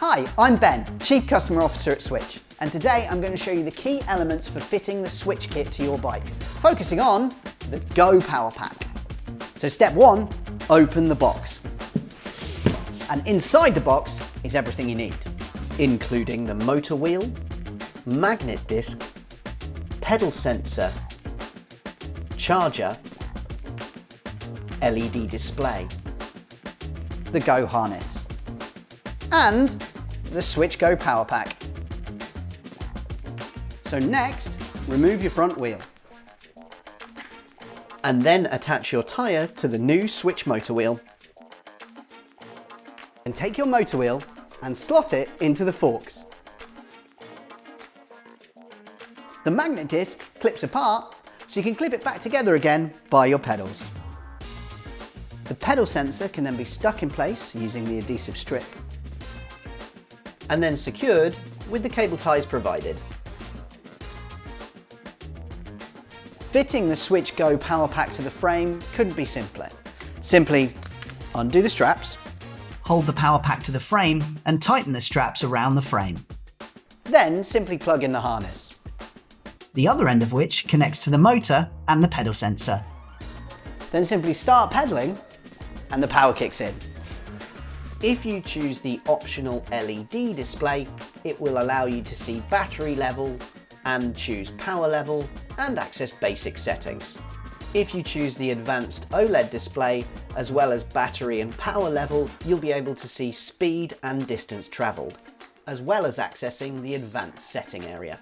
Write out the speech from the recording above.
Hi, I'm Ben, Chief Customer Officer at Swytch, and today I'm going to show you the key elements for fitting the Swytch kit to your bike, focusing on the Go Power Pack. So step 1, open the box. And inside the box is everything you need, including the motor wheel, magnet disc, pedal sensor, charger, LED display, the Go harness, and the Swytch GO Power Pack. So next, remove your front wheel. And then attach your tyre to the new Swytch motor wheel. And take your motor wheel and slot it into the forks. The magnet disc clips apart, so you can clip it back together again by your pedals. The pedal sensor can then be stuck in place using the adhesive strip, and then secured with the cable ties provided. Fitting the Swytch GO Power Pack to the frame couldn't be simpler. Simply undo the straps, hold the power pack to the frame and tighten the straps around the frame. Then simply plug in the harness, the other end of which connects to the motor and the pedal sensor. Then simply start pedaling and the power kicks in. If you choose the optional LED display, it will allow you to see battery level and choose power level and access basic settings. If you choose the advanced OLED display, as well as battery and power level, you'll be able to see speed and distance travelled, as well as accessing the advanced setting area.